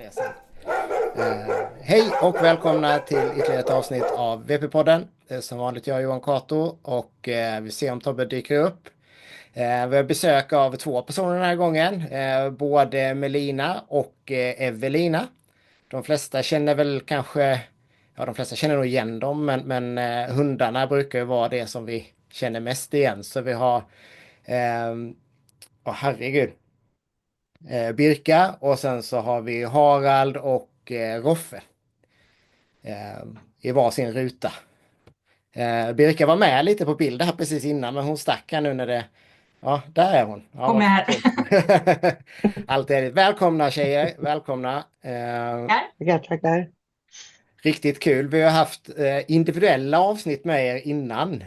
det sen. Hej och välkomna till ytterligare ett avsnitt av VP-podden. Som vanligt jag Johan Kato och vi ser om Tobbe dyker upp. Vi har besök av två personer den här gången. Både Melina och Evelina. De flesta känner väl kanske, ja de flesta känner nog igen dem, men hundarna brukar ju vara det som vi känner mest igen. Så vi har, herregud. Birka och sen så har vi Harald och Roffe i varsin ruta. Birka var med lite på bild här precis innan, men hon stack här nu när det... Ja, där är hon. Ja, Kom här. Allt är det. Välkomna tjejer, välkomna. Tackar, tackar. Riktigt kul. Vi har haft individuella avsnitt med er innan.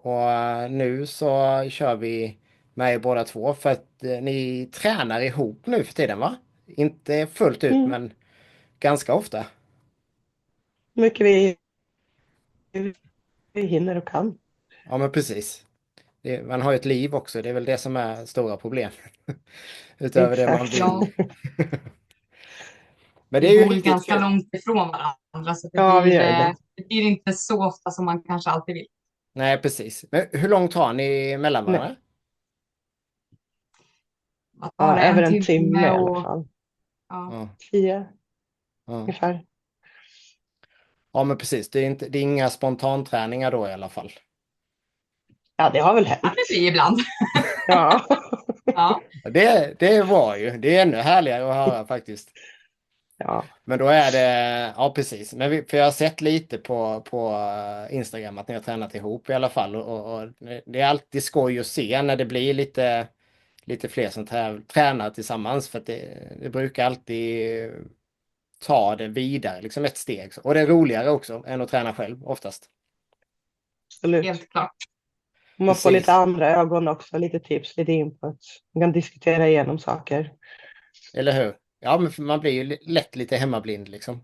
Och nu så kör vi med er båda två för att ni tränar ihop nu för tiden, va? Inte fullt ut, men ganska ofta. Mycket vi hinner och kan. Ja, men precis. Man har ju ett liv också. Det är väl det som är stora problem. Utöver det man Exakt. vill. Ja, Men det är vi ju bor ju riktigt ganska kul. långt ifrån varandra så Ja, vi gör det det. blir inte så ofta som man kanske alltid vill. Nej, precis. Men hur långt har ni mellan Nej. varandra? Vad tar Ja, det? över En en timme timme i alla och fall. ja. Ja, 10 ja. ungefär. Ja, men precis. Det är inga spontanträningar då i alla fall. Ja, det har väl hänt. Det blir ibland. Ja. Ja. Det var ju. Det är ännu härligare att höra faktiskt. Ja. Men då är det, ja precis. För jag har sett lite på Instagram att ni har tränat ihop i alla fall. Och det är alltid skoj att se när det blir lite fler som tränar tillsammans. För att det brukar alltid ta det vidare, liksom ett steg. Och det är roligare också än att träna själv oftast. Absolut. Helt klart. Man får lite andra ögon också, lite tips, lite input. Man kan diskutera igenom saker. Eller hur? Ja, men man blir ju lätt lite hemmablind liksom.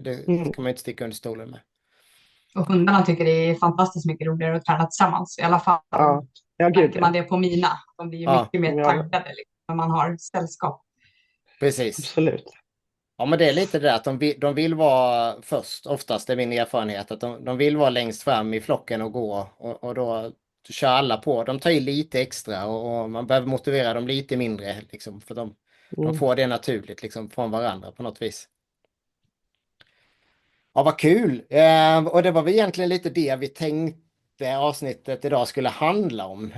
Det kan man inte sticka under stolen med. Och hundarna tycker det är fantastiskt mycket roligare att träna tillsammans. I alla fall märker man det på mina. De blir ju mycket mer taggade liksom, när man har sällskap. Precis. Absolut. Ja, men det är lite det att de vill vara först, oftast är min erfarenhet, att de vill vara längst fram i flocken och gå och då kör alla på. De tar i lite extra och man behöver motivera dem lite mindre liksom, för de får det naturligt liksom, från varandra på något vis. Ja, vad kul! Och det var väl egentligen lite det vi tänkte avsnittet idag skulle handla om.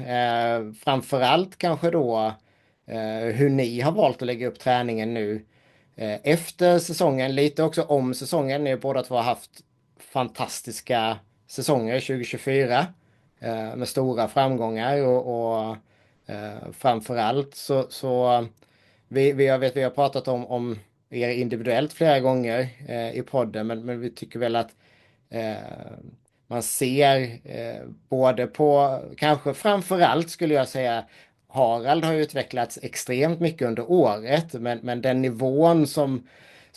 Framförallt kanske då hur ni har valt att lägga upp träningen nu efter säsongen, lite också om säsongen. Ni båda två har haft fantastiska säsonger 2024 med stora framgångar och framförallt så vi har pratat om er individuellt flera gånger i podden, men vi tycker väl att man ser både på, kanske framförallt skulle jag säga, Harald har utvecklats extremt mycket under året, men den nivån som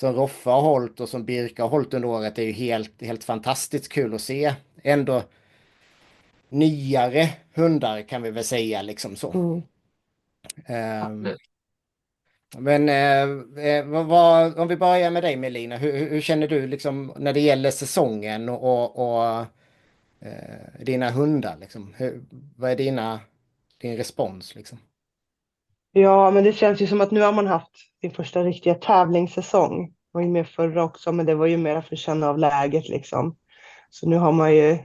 Roffe har hållit och som Birka har hållit under året är ju helt fantastiskt kul att se. Ändå nyare hundar kan vi väl säga liksom så. Men om vi börjar med dig Melina, hur känner du liksom när det gäller säsongen och dina hundar liksom? Vad är din respons liksom? Ja, men det känns ju som att nu har man haft sin första riktiga tävlingssäsong. Det var ju med förra också, men det var ju mer för att känna av läget liksom. Så nu har man ju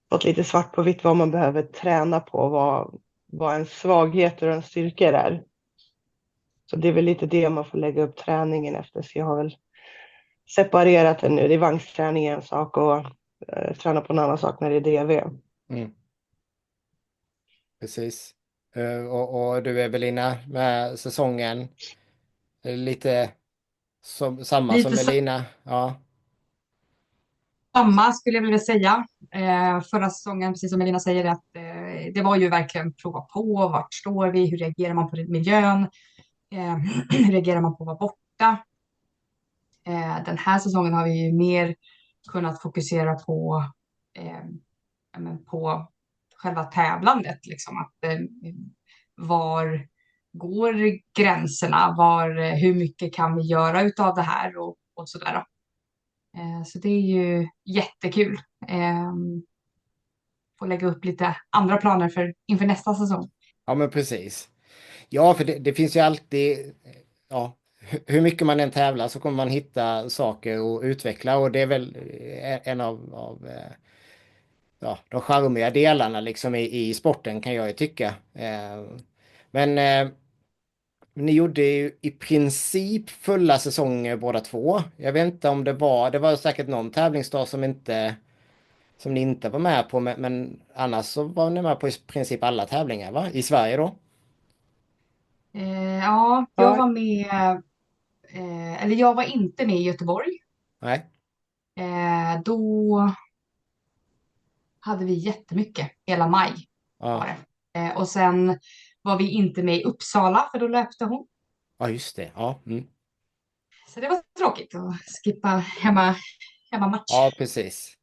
fått lite svart på vitt vad man behöver träna på, vad en svagheter och en styrka är. Så det är väl lite det man får lägga upp träningen efter. Så jag har väl separerat det nu. Det är vagnsträning en sak och träna på en annan sak när det är DV. Precis. Och du Evelina med säsongen lite samma Lite som Melina? Ja. Samma skulle jag vilja säga. Förra säsongen, precis som Elina säger, att det var ju verkligen prova på. Vart står vi? Hur reagerar man på miljön? Hur reagerar man på att vara borta? Den här säsongen har vi ju mer kunnat fokusera på själva tävlandet. Liksom. Att, var går gränserna? Hur mycket kan vi göra utav det här och sådär då. Så det är ju jättekul. Eh, Få lägga upp lite andra planer inför nästa säsong. Ja, men precis. Ja, för det finns ju alltid, ja, hur mycket man än tävlar så kommer man hitta saker att utveckla och det är väl en av ja, de charmiga delarna liksom i sporten kan jag ju tycka. Men ni gjorde ju i princip fulla säsonger båda två. Jag vet inte om det var säkert någon tävlingsdag som ni inte var med på, men annars så var ni med på i princip alla tävlingar, va? I Sverige då? Ja, jag Ja, var med, eller jag var inte med i Göteborg. Nej? Då hade vi jättemycket, hela maj var Ja, det. Och sen var vi inte med i Uppsala för då löpte hon. ja just det. Ja, mm. Så det var tråkigt att skippa hemmamatch. Ja, precis.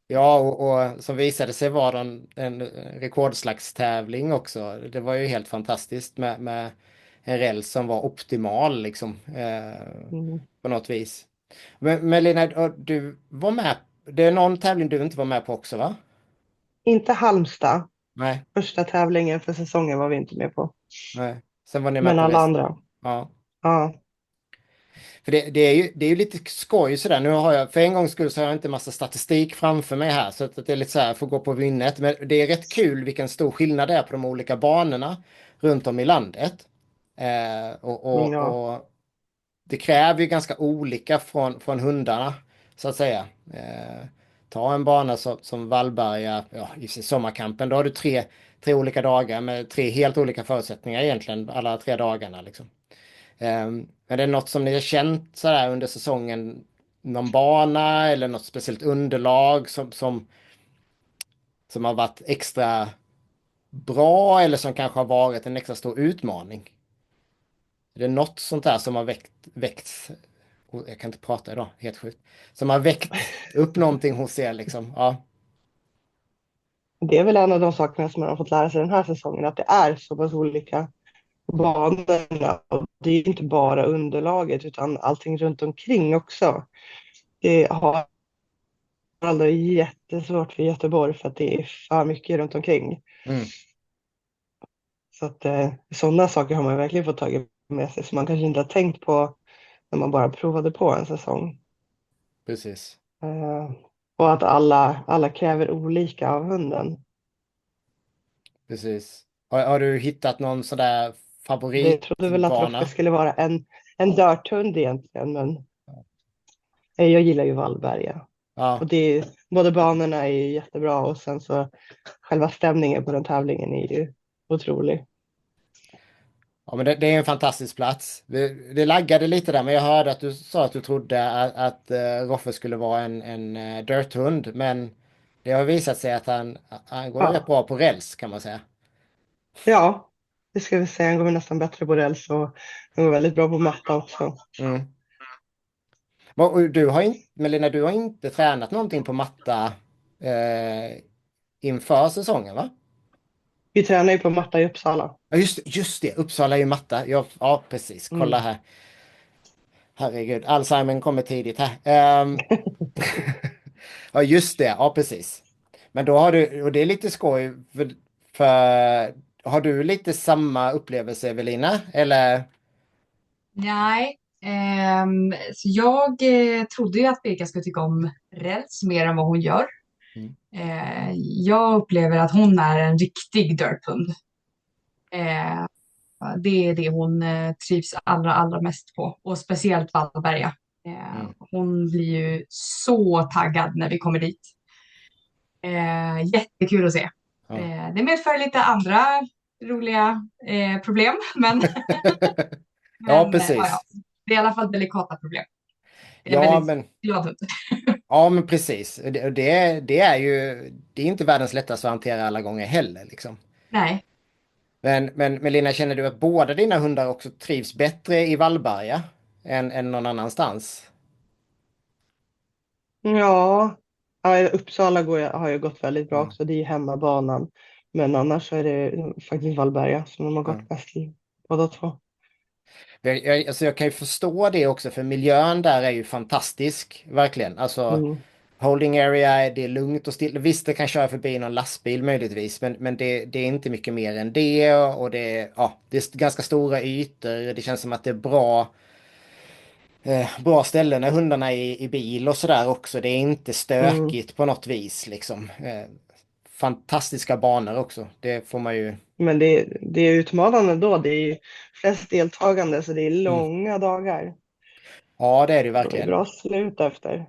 Ja, och som visade sig vara en rekordslagstävling också. Det var ju helt fantastiskt med en räls som var optimal liksom. mm. På något vis. Men Lina, du var med. Det är någon tävling du inte var med på också, va? Inte Halmstad. Nej, Första tävlingen för säsongen var vi inte med på. nej. Sen var ni med Men på alla resten. andra. Ja. Ja. För det är ju lite skoj sådär. Nu har jag, för en gångs skull så har jag inte massa statistik framför mig här. Så att det är lite så här, får gå på minnet. Men det är rätt kul vilken stor skillnad det är på de olika banorna runt om i landet. Ja. Och det kräver ju ganska olika från hundarna, så att säga. Ta en bana som Vallberga, ja, i sommarkampen, då har du tre olika dagar med tre helt olika förutsättningar egentligen, alla 3 dagarna liksom. Men det är något som ni har känt sådär under säsongen, någon bana eller något speciellt underlag som har varit extra bra eller som kanske har varit en extra stor utmaning? Är det något sånt där som har väckts, jag kan inte prata idag, helt sjukt, som har väckt upp någonting hos er liksom? Ja, Det är väl en av de sakerna som man har fått lära sig den här säsongen, att det är så pass olika banorna. Och det är inte bara underlaget utan allting runt omkring också. Det har aldrig jättesvårt för Göteborg för att det är för mycket runt omkring. mm, Så att sådana saker har man verkligen fått tagit med sig som man kanske inte har tänkt på när man bara provade på en säsong. precis. Eh, och att alla kräver olika av hunden. Precis. Har du hittat någon sådär Jag trodde väl att Roffe favoritbana? skulle vara en dörthund egentligen, men jag gillar ju Vallberga. Ja. Och både banorna är ju jättebra och sen så själva stämningen på den tävlingen är ju otrolig. Ja, men det är en fantastisk plats. Det laggade lite där, men jag hörde att du sa att du trodde att Roffe skulle vara en dirthund, men det har visat sig att han går rätt Ja, bra på räls kan man säga. ja, det ska vi säga. Han går nästan bättre på räls och han går väldigt bra på matta också. Mm. Och du har inte, Melina, du har inte tränat någonting på matta inför säsongen, va? Vi tränar ju på matta i Uppsala. Ja, just det. Uppsala är ju matta. Ja, precis. Kolla Mm. här. Herregud, Alzheimer kommer tidigt här. Ja, just det. Ja, precis. Men då har du, och det är lite skoj, för har du lite samma upplevelse, Evelina? Eller? Nej, så jag trodde ju att Birka skulle tycka om räls mer än vad hon gör. Mm. Jag upplever att hon är en riktig dirthund. Eh, Det är det hon trivs allra mest på. Och speciellt Vallberga. Mm. Hon blir ju så taggad när vi kommer dit. Jättekul att se. Ja. Det medför lite andra roliga problem. Men, Ja, ja. precis. Det är i alla fall delikata problem. Det är en Ja, väldigt men, glad hund. ja, men precis. Det är ju, det är inte världens lättaste att hantera alla gånger heller, liksom. Nej. Men Melina, känner du att båda dina hundar också trivs bättre i Vallberga än någon annanstans? Ja, ja, Uppsala har ju gått väldigt bra Mm. också. Det är ju hemmabanan. Men annars så är det faktiskt Vallberga som de har Ja. gått bäst i. båda två. Alltså jag kan ju förstå det också, för miljön där är ju fantastisk, verkligen. Alltså Mm. holding area, det är lugnt och stilla. Visst, det kan köra förbi någon lastbil möjligtvis, men det är inte mycket mer än det. Och det är ganska stora ytor. Det känns som att det är bra ställen när hundarna är i bil och sådär också. Det är inte Mm. stökigt på något vis liksom. Fantastiska banor också. Det får man ju... Men det är utmanande då. Det är ju flest deltagande så det är Mm. långa dagar. Ja, det är det ju Och det är verkligen. bra slut efter.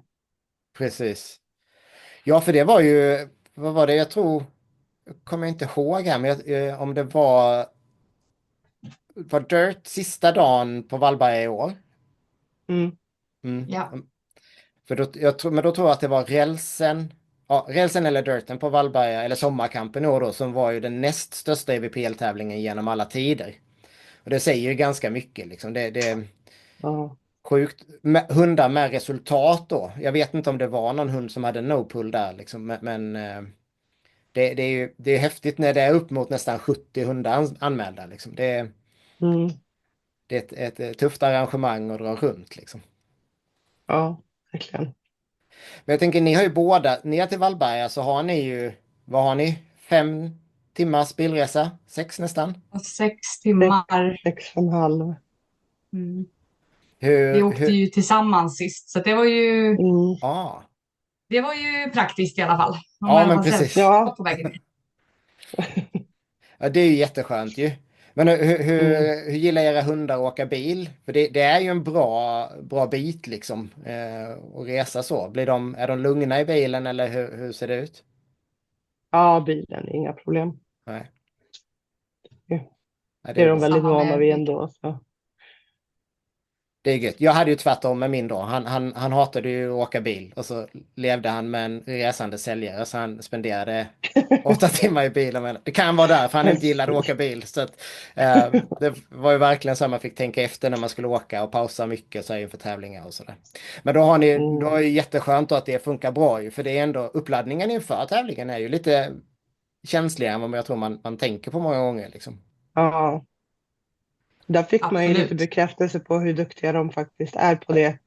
Precis. Ja, för det var ju... Vad var det? Jag tror... Kommer jag inte ihåg här, men om det var Dirt sista dagen på Vallberga i år. Mm. Mm. Ja, För men då tror jag att det var rälsen. Ja, rälsen eller Dirten på Vallberga, eller Sommarkampen i år då, som var ju den näst största EVPL-tävlingen genom alla tider. Och det säger ju ganska mycket liksom. Det är Ja. sjukt. Hundar med resultat då. Jag vet inte om det var någon hund som hade no-pull där liksom, men det är häftigt när det är upp mot nästan 70 hundar anmälda liksom. Mm. Det är ett tufft arrangemang att dra runt liksom. Ja, verkligen. Men jag tänker, ni har ju båda, ner till Vallberga så har ni ju, vad har ni? 5 timmars bilresa? 6 nästan? och 6 Sex, timmar. 6,5. Mm. Vi Hur, åkte hur, ju tillsammans sist, så Mm. ja, det var ju praktiskt i alla fall. De har ja i alla men fall precis. sällskap Ja. på vägen ner. Ja, det är ju jätteskönt ju. Men Mm. hur gillar era hundar att åka bil? För det är ju en bra bit liksom, att resa så. Är de lugna i bilen eller hur ser det ut? Ja, bilen, inga problem. Nej, Det nej, det det är är de bra. väldigt Samma vana med vid Vic. ändå. Så. Det är gött. Jag hade ju tvärtom med min då. Han hatade ju att åka bil. Och så levde han med en resande säljare. Så han spenderade 8 timmar i bilen. Men det kan vara därför han inte gillade att åka bil. Så att, det var ju verkligen så att man fick tänka efter när man skulle åka och pausa mycket så här inför tävlingar och sådär. Men då Mm. är det jätteskönt då att det funkar bra ju. För det är ändå uppladdningen inför tävlingen är ju lite känsligare än vad jag tror man tänker på många gånger liksom. Ja, där fick man ju lite Absolut. bekräftelse på hur duktiga de faktiskt är på det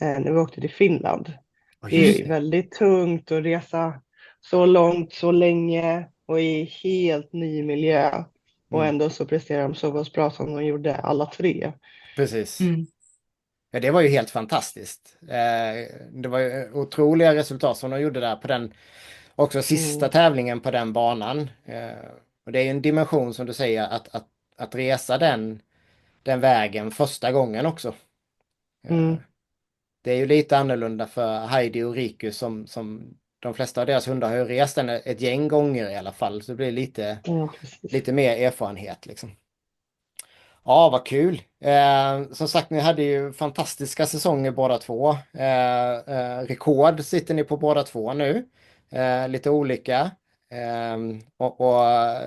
när vi åkte till Finland. Ja, Det är just ju det. väldigt tungt att resa så långt, så länge och i helt ny miljö. Och Mm, ändå så presterar de så pass bra som de gjorde alla tre. precis. Mm. Ja, det var ju helt fantastiskt. Det var ju otroliga resultat som de gjorde där på den, också sista Mm. tävlingen på den banan. Och det är ju en dimension som du säger att resa den vägen första gången också. Eh, Mm. Det är ju lite annorlunda för Heidi och Riku som de flesta av deras hundar har ju rest den ett gäng gånger i alla fall. Så det blir Ja, precis. lite mer erfarenhet liksom. Ja, vad kul. Som sagt, ni hade ju fantastiska säsonger båda två. Rekord sitter ni på båda två nu. Lite olika.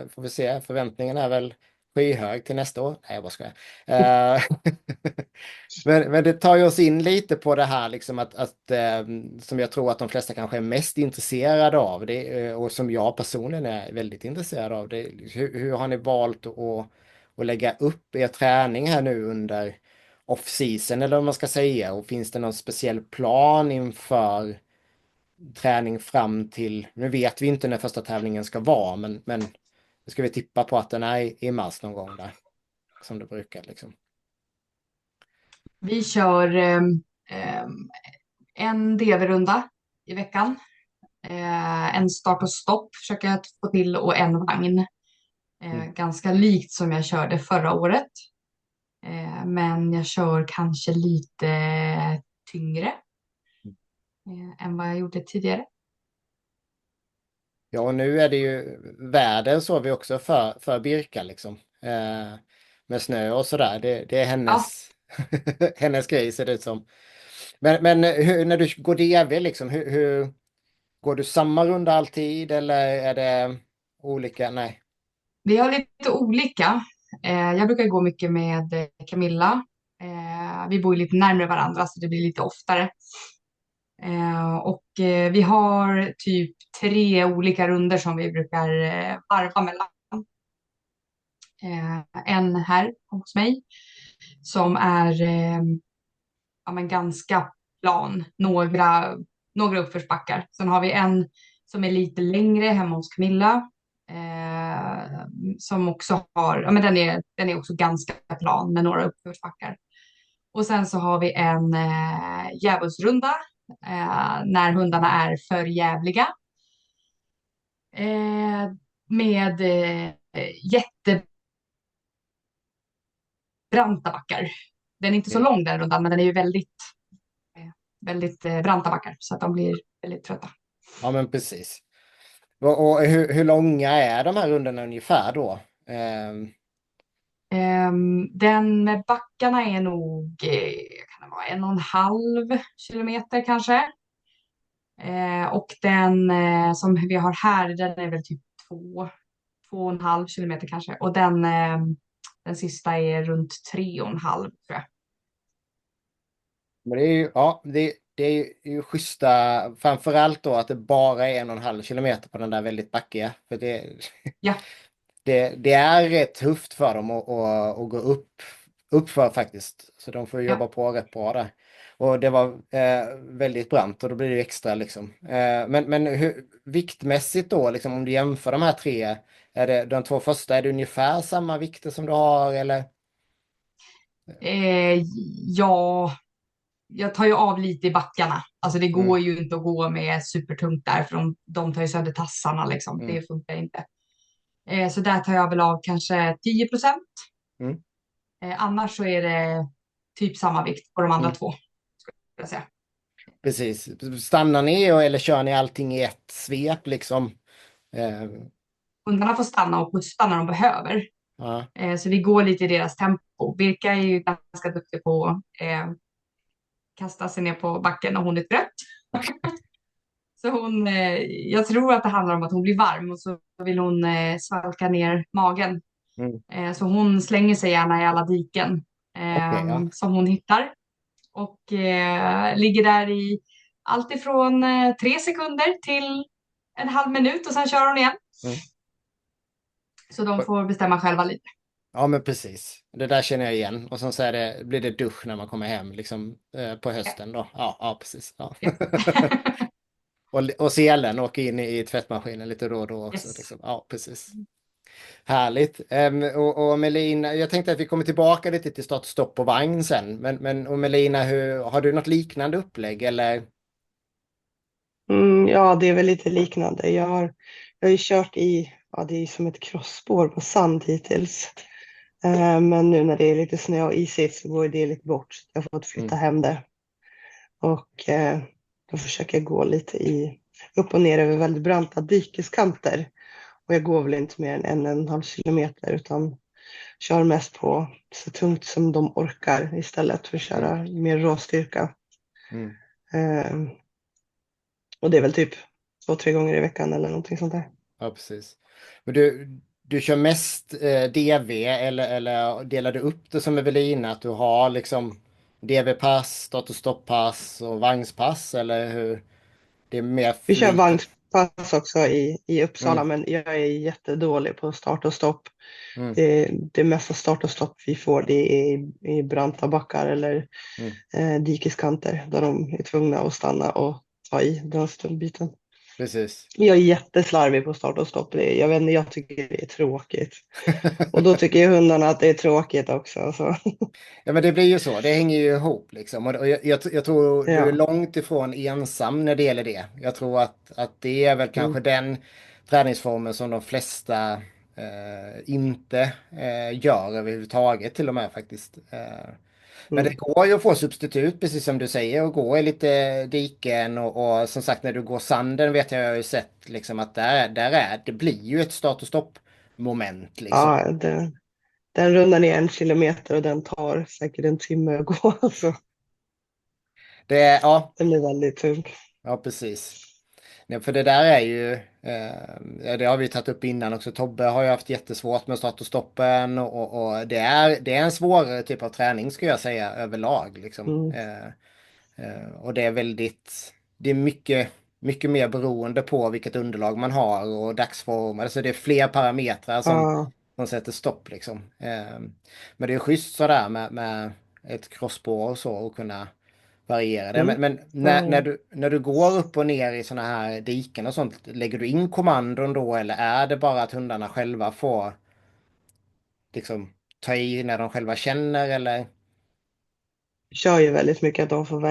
Får vi se, förväntningen är väl skyhög till nästa år. Nej, jag bara skojar. Eh, men det tar ju oss in lite på det här liksom som jag tror att de flesta kanske är mest intresserade av. Det, och som jag personligen är väldigt intresserad av. Det, hur har ni valt att lägga upp er träning här nu under off-season eller vad man ska säga? Och finns det någon speciell plan inför träning fram till, nu vet vi inte när första tävlingen ska vara, men nu ska vi tippa på att den är i mars någon gång där, som det brukar liksom. Vi kör ehm, en DV-runda i veckan. En start och stopp försöker jag få till och en vagn. Mm. Ganska likt som jag körde förra året. Men jag kör kanske lite tyngre än vad jag gjorde tidigare. Ja, och nu är det ju väder så vi också för Birka liksom. Med snö och sådär. Det är Ja, hennes grej ser det ut som. Men när du går DV liksom, hur går du samma runda alltid eller är det olika? Nej. vi har lite olika. Jag brukar gå mycket med Camilla. Vi bor ju lite närmare varandra så det blir lite oftare. Vi har typ 3 olika runder som vi brukar varva mellan. En här hos mig som är ja, men ganska plan, några uppförsbackar. Sen har vi en som är lite längre hemma hos Camilla. Som också har, ja men den är också ganska plan med några uppförsbackar. Och sen så har vi en djävulsrunda när hundarna är för jävliga. Med jättebranta backar. Den är inte så lång den rundan, men den är ju väldigt branta backar så att de blir väldigt trötta. Ja, men precis. Och hur långa är de här rundorna ungefär då? Den med backarna är nog kan det vara 1,5 kilometer kanske. Och den som vi har här, den är väl typ 2,5 kilometer kanske. Och den sista är runt 3,5 tror jag. Men det är ju, ja, det är ju schyssta, framförallt då att det bara är 1,5 kilometer på den där väldigt backiga. För Ja. det är rätt tufft för dem att gå uppför faktiskt. Så de får jobba på rätt bra där. Och det var väldigt brant och då blir det extra liksom. Men viktmässigt då, liksom, om du jämför de här tre, är det de två första, är det ungefär samma vikter som du har eller? Ja, jag tar ju av lite i backarna. Alltså det går ju inte att gå med supertungt där för de tar ju sönder tassarna liksom. Det funkar inte. Så där tar jag väl av kanske 10%. Annars så är det typ samma vikt på de andra två. Skulle jag säga. Precis. Stannar ni eller kör ni allting i ett svep liksom? Hundarna får stanna och pusta när de behöver. Ja. Så vi går lite i deras tempo. Birka är ju ganska duktig på att kasta sig ner på backen och hon är trött. Så jag tror att det handlar om att hon blir varm och så vill hon svalka ner magen. Så hon slänger sig gärna i alla diken som hon hittar. Och ligger där i allt ifrån 3 sekunder till en halv minut och sen kör hon igen. Så de får bestämma själva lite. Ja, men precis. Det där känner jag igen. Och så blir det dusch när man kommer hem liksom, på hösten då. Ja precis. Ja. och selen åker in i tvättmaskinen lite då och då också. Yes. Liksom. Ja, precis. Härligt. Och Melina, jag tänkte att vi kommer tillbaka lite till start och stopp på vagn sen. Men och Melina, har du något liknande upplägg eller? Ja, det är väl lite liknande. Jag har ju kört det är som ett crossspår på sand hittills. Men nu när det är lite snö och isigt så går det lite bort. Jag har fått flytta hem det. Och då försöker jag gå lite upp och ner över väldigt branta dikeskanter. Och jag går väl inte mer än 1,5 kilometer utan kör mest på så tungt som de orkar istället för att köra mer råstyrka. Och det är väl typ 2-3 gånger i veckan eller någonting sånt där. Ja, precis. Men du kör mest DV eller delar du upp det som Evelina att du har liksom DV-pass, start- och stopp-pass och vagnspass eller hur? Det är mer Vi kör flyt. vagnspass också i Uppsala men jag är jättedålig på start och stopp. Det mesta start och stopp vi får det är i branta backar eller dikeskanter där de är tvungna att stanna och ta i den stundbiten. Precis. Jag är jätteslarvig på start och stopp. Jag vet inte, jag tycker det är tråkigt. Och då tycker ju hundarna att det är tråkigt också. Så. Ja, men det blir ju så. Det hänger ju ihop liksom. Och jag tror du är långt ifrån ensam när det gäller det. Jag tror att det är väl kanske den träningsformen som de flesta inte gör överhuvudtaget till och med faktiskt. Men det går ju att få substitut, precis som du säger, och gå i lite diken och som sagt när du går sanden vet jag har ju sett liksom att det blir ju ett start och stopp moment liksom. Ja, den rundar ner 1 kilometer och den tar säkert 1 timme att gå. Alltså. Den är väldigt tung. Ja, precis. Ja, för det där är ju, det har vi tagit upp innan också. Tobbe har ju haft jättesvårt med start och stoppen och det är en svårare typ av träning ska jag säga överlag. Liksom. Och det är mycket mer beroende på vilket underlag man har och dagsform. Alltså det är fler parametrar som sätter stopp liksom. Men det är schysst sådär med ett crossspår och så och kunna variera det. Mm. Men när du går upp och ner i såna här diken och sånt, lägger du in kommandon då eller är det bara att hundarna själva får liksom ta i när de själva känner eller? Kör ju väldigt mycket att de får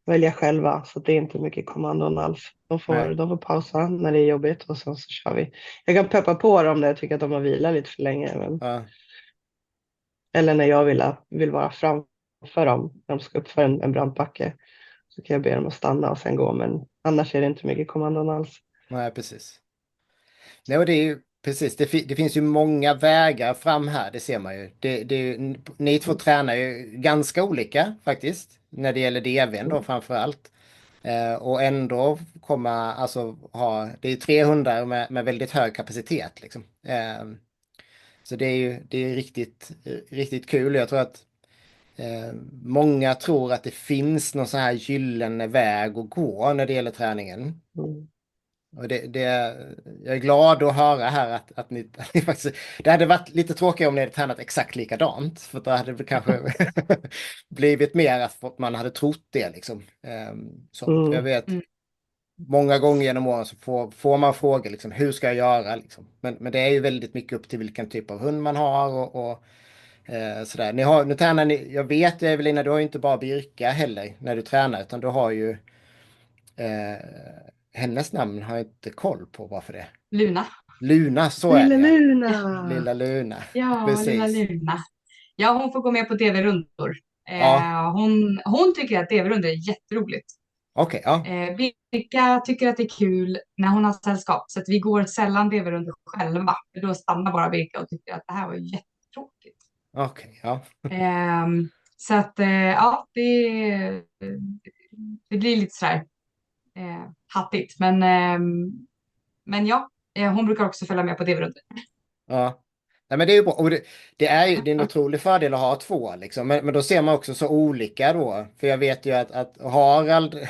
välja själva, så det är inte mycket kommandon alls. Nej. De får pausa när det är jobbigt och sen så kör vi. Jag kan peppa på dem när jag tycker att de har vilat lite för länge. Ja. Eller när jag vill vara framför dem när de ska upp för en brant backe. Så kan jag be dem att stanna och sen gå, men annars är det inte mycket kommandon alls. Nej, precis. Nej, och det är ju precis, det finns ju många vägar fram här, det ser man ju. Ni två tränar ju ganska olika faktiskt, när det gäller DVn då framför allt. Och ändå det är 3 hundar med väldigt hög kapacitet liksom. Så det är riktigt kul. Jag tror att många tror att det finns någon sån här gyllene väg att gå när det gäller träningen. Mm. Och jag är glad att höra här att ni faktiskt... Det hade varit lite tråkigt om ni hade tränat exakt likadant. För då hade det kanske blivit mer att man hade trott det liksom. För jag vet, många gånger genom åren så får man frågor liksom, hur ska jag göra liksom. Men det är ju väldigt mycket upp till vilken typ av hund man har och sådär. Nu tränar ni, jag vet Evelina, du har ju inte bara Birka heller när du tränar, utan du har ju hennes namn har jag inte koll på varför det. Luna, så är det. Luna! Lilla Luna. Ja, Precis. lilla Luna. Ja, hon får gå med på DV-rundor. Ja. Hon tycker att DV-rundor är jätteroligt. Okej, ja. Birka tycker att det är kul när hon har sällskap. Så att vi går sällan DV-rundor själva. För då stannar bara Birka och tycker att det här var jättetråkigt. Okej, ja. Så att ja, det blir lite sådär hattigt. Men ja, hon brukar också följa med på DV-rundor. Ja. Nej, men det är ju bra. Och det är ju en otrolig fördel att ha 2 liksom. Men då ser man också så olika då. För jag vet ju att Harald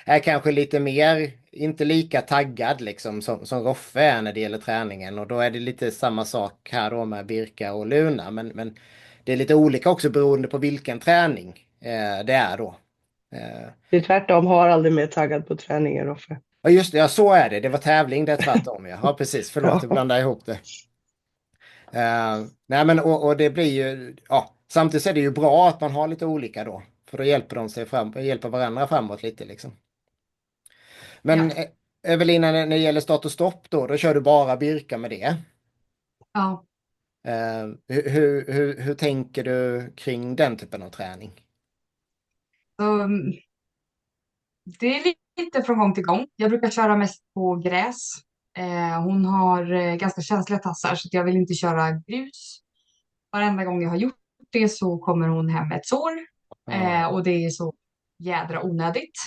är kanske lite mer, inte lika taggad liksom som Roffe är när det gäller träningen. Och då är det lite samma sak här då med Birka och Luna. Men det är lite olika också beroende på vilken träning det är då. Det är tvärtom, Harald är mer taggad på träningen, Roffe. Ja just det, ja, så är det. Det var tävling, det är tvärtom. Ja, precis. Förlåt, jag blandade ihop det. Nej men och det blir ju, ja, samtidigt är det ju bra att man har lite olika då. För då hjälper de sig hjälper varandra framåt lite liksom. Men Ja. Evelina, när det gäller start och stopp då kör du bara Birka med det. Ja. Hur tänker du kring den typen av träning? Så, det är lite från gång till gång. Jag brukar köra mest på gräs. Hon har ganska känsliga tassar så att jag vill inte köra grus. Varenda gång jag har gjort det så kommer hon hem med ett sår. Och det är så jädra onödigt.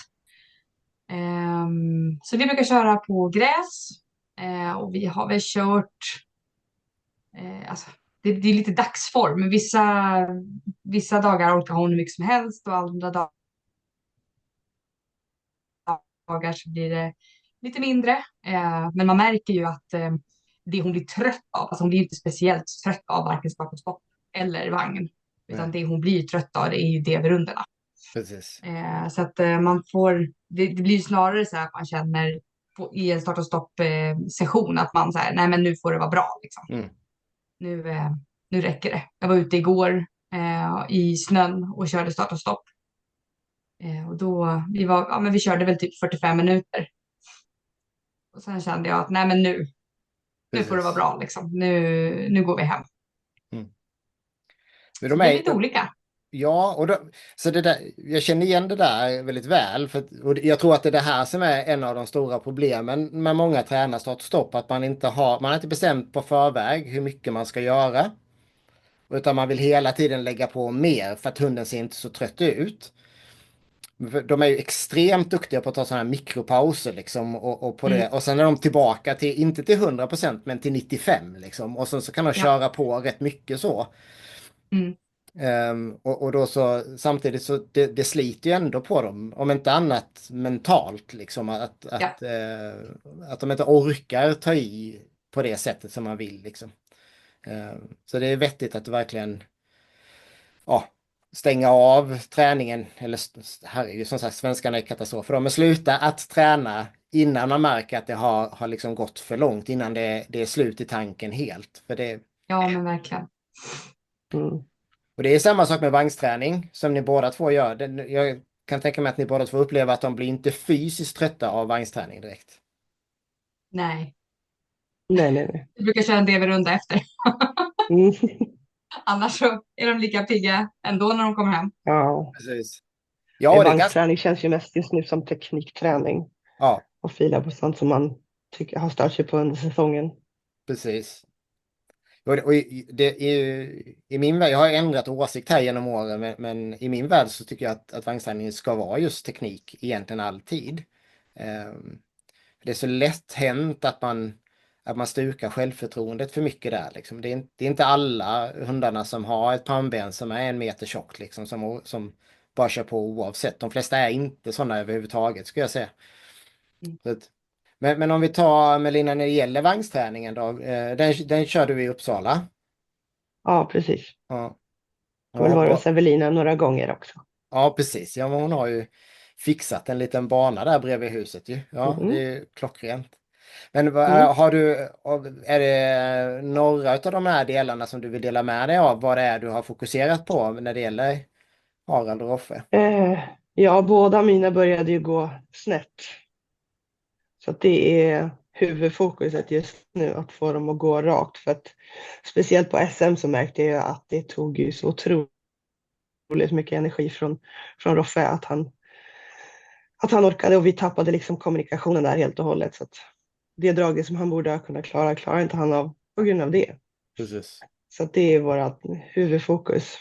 Så vi brukar köra på gräs. Och vi har väl kört... Alltså, det är lite dagsform. Vissa dagar orkar hon hur mycket som helst och andra dagar så blir det lite mindre. Men man märker ju att det hon blir trött av, alltså hon blir inte speciellt trött av varken start och stopp eller vagn. Utan det hon blir trött av det är ju DV-rundorna. Precis. Så att man får, det blir snarare så här att man känner i en start och stopp session att man säger nej men nu får det vara bra liksom. Nu räcker det. Jag var ute igår i snön och körde start och stopp. Och då, vi körde väl typ 45 minuter. Och sen kände jag att nej men nu får det vara bra liksom. Nu går vi hem. Men så det är lite olika. Ja, så det där, jag känner igen det där väldigt väl. Och jag tror att det är det här som är en av de stora problemen med många tränare start och stopp. Att man har inte bestämt på förväg hur mycket man ska göra. Utan man vill hela tiden lägga på mer för att hunden ser inte så trött ut. De är ju extremt duktiga på att ta sådana här mikropauser liksom, och på det. Och sen är de tillbaka till, inte till 100% men till 95% liksom. Och sen så kan de köra på rätt mycket så. Och då så samtidigt så det sliter ju ändå på dem, om inte annat mentalt liksom, att de inte orkar ta i på det sättet som man vill liksom. Så det är vettigt att du verkligen stänga av träningen, eller här är ju som sagt svenskarna är katastrof för dem, men sluta att träna innan man märker att det har liksom gått för långt, innan det är slut i tanken helt. För det, Ja, men verkligen. och det är samma sak med vagnsträning som ni båda två gör. Jag kan tänka mig att ni båda två upplever att de blir inte fysiskt trötta av vagnsträning direkt. Nej. Nej. Jag brukar köra en DV-runda efter. Mm. Annars så är de lika pigga ändå när de kommer hem. Ja. Precis. Ja, det är ganska... Vagnsträning känns ju mest just nu som teknikträning. Ja, Och fila på sånt som man tycker har stört sig på under säsongen. precis. Och det är, i min värld, jag har ändrat åsikt här genom åren, men i min värld så tycker jag att vagnsträning ska vara just teknik egentligen alltid. Det är så lätt hänt att man stukar självförtroendet för mycket där. Liksom. Det är inte alla hundarna som har ett pannben som är 1 meter tjockt liksom, som bara kör på oavsett. De flesta är inte sådana överhuvudtaget, skulle jag säga. Så att, men om vi tar Melina när det gäller vagnsträningen då. Den kör du i Uppsala. Ja, precis. Ja. Jag har väl varit hos Evelina några gånger också. Ja, precis. Ja, men hon har ju fixat en liten bana där bredvid huset ju. Ja, det är ju klockrent. Men är det några av de här delarna som du vill dela med dig av? Vad det är du har fokuserat på när det gäller Harald och Roffe? Ja, båda mina började ju gå snett. Så att det är huvudfokuset just nu, att få dem att gå rakt. För att speciellt på SM så märkte jag att det tog ju så otroligt mycket energi från Roffe att han orkade, och vi tappade liksom kommunikationen där helt och hållet. Så att det draget som han borde ha kunnat klarar inte han av på grund av det. Precis. Så att det är vårt huvudfokus.